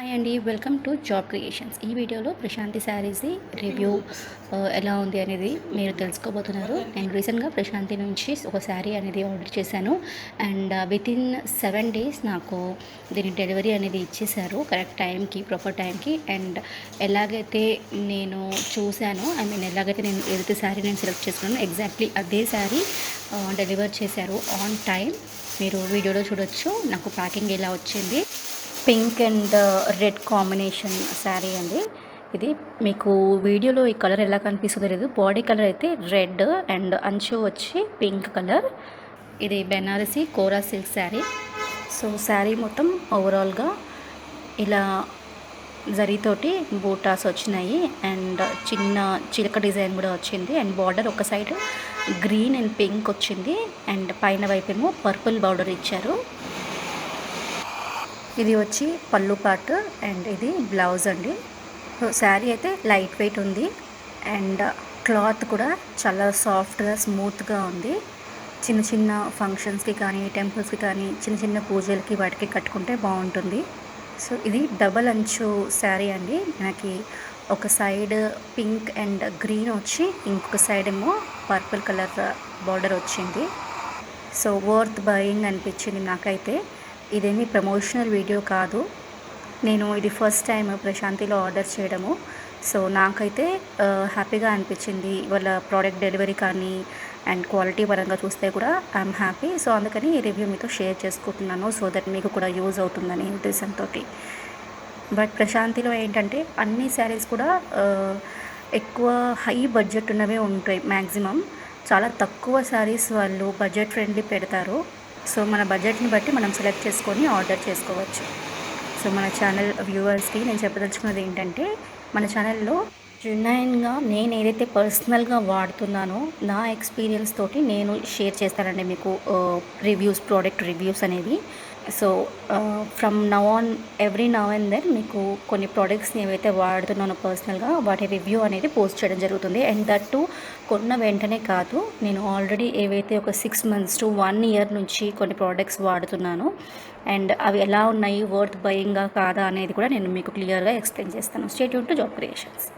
Hi అండి, welcome to job creations. ఈ వీడియోలో ప్రశాంతి శారీస్ రివ్యూ ఎలా ఉంది అనేది మీరు తెలుసుకోబోతున్నారు. నేను రీసెంట్గా ప్రశాంతి నుంచి ఒక శారీ అనేది ఆర్డర్ చేశాను అండ్ వితిన్ 7 days నాకు దీని డెలివరీ అనేది ఇచ్చేశారు కరెక్ట్ టైంకి, ప్రాపర్ టైంకి. అండ్ ఎలాగైతే నేను చూశానో ఎలాగైతే నేను ఏదైతే శారీ నేను సెలెక్ట్ చేసుకున్నానో ఎగ్జాక్ట్లీ అదే శారీ డెలివర్ చేశారు ఆన్ టైం. మీరు వీడియోలో చూడొచ్చు నాకు ప్యాకింగ్ ఎలా వచ్చింది. Pink and red combination sari అండి ఇది. మీకు వీడియోలో ఈ కలర్ ఎలా కనిపిస్తుందో లేదు, బాడీ కలర్ అయితే రెడ్ అండ్ అంచు వచ్చి పింక్ కలర్. ఇది బెనారసీ కోరా సిల్క్ శారీ. సో శారీ మొత్తం ఓవరాల్గా ఇలా జరీతోటి బూటాస్ వచ్చినాయి అండ్ చిన్న చిలక డిజైన్ కూడా వచ్చింది. అండ్ బార్డర్ ఒక సైడ్ గ్రీన్ అండ్ పింక్ వచ్చింది అండ్ పైన వైపేమో పర్పుల్ బార్డర్ ఇచ్చారు. ఇది వచ్చి పళ్ళు పార్ట్ అండ్ ఇది బ్లౌజ్ అండి. సో శారీ అయితే లైట్ వెయిట్ ఉంది అండ్ క్లాత్ కూడా చాలా సాఫ్ట్గా స్మూత్గా ఉంది. చిన్న చిన్న ఫంక్షన్స్కి కానీ, టెంపుల్స్కి కానీ, చిన్న చిన్న పూజలకి వాటికి కట్టుకుంటే బాగుంటుంది. సో ఇది డబల్ అంచు శారీ అండి. మనకి ఒక సైడ్ పింక్ అండ్ గ్రీన్ వచ్చి ఇంకొక సైడ్ ఏమో పర్పుల్ కలర్ బార్డర్ వచ్చింది. సో వర్త్ బయింగ్ అనిపించింది నాకైతే. ఇదేమీ ప్రమోషనల్ వీడియో కాదు, నేను ఇది ఫస్ట్ టైం ప్రశాంతిలో ఆర్డర్ చేయడము. సో నాకైతే హ్యాపీగా అనిపించింది. వాళ్ళ ప్రోడక్ట్ డెలివరీ కానీ అండ్ క్వాలిటీ పరంగా చూస్తే కూడా ఐఎమ్ హ్యాపీ. సో అందుకని ఈ రివ్యూ మీతో షేర్ చేసుకుంటున్నాను, సో దట్ మీకు కూడా యూజ్ అవుతుందని ఉద్దేశంతో. బట్ ప్రశాంతిలో ఏంటంటే అన్ని శారీస్ కూడా ఎక్కువ హై బడ్జెట్ ఉన్నవే ఉంటాయి మ్యాక్సిమం. చాలా తక్కువ శారీస్ వాళ్ళు బడ్జెట్ ఫ్రెండ్లీ పెడతారు. సో మన బడ్జెట్ని బట్టి మనం సెలెక్ట్ చేసుకొని ఆర్డర్ చేసుకోవచ్చు. సో మన ఛానల్ వ్యూవర్స్కి నేను చెప్పదలుచుకున్నది ఏంటంటే, మన ఛానల్లో జెన్యున్గా నేను ఏదైతే పర్సనల్గా వాడుతున్నానో నా ఎక్స్పీరియన్స్ తోటి నేను షేర్ చేస్తానండి మీకు రివ్యూస్, ప్రోడక్ట్ రివ్యూస్ అనేవి. So from now on every now and then మీకు కొన్ని ప్రోడక్ట్స్ని ఏవైతే వాడుతున్నానో పర్సనల్గా వాటి రివ్యూ అనేది పోస్ట్ చేయడం జరుగుతుంది. అండ్ దట్ టు కొన్న వెంటనే కాదు, నేను ఆల్రెడీ ఏవైతే ఒక 6 months to 1 year నుంచి కొన్ని ప్రోడక్ట్స్ వాడుతున్నాను అండ్ అవి ఎలా ఉన్నాయి, వర్త్ బయింగా కాదా అనేది కూడా నేను మీకు క్లియర్గా ఎక్స్ప్లెయిన్ చేస్తాను. Stay tune to job creations.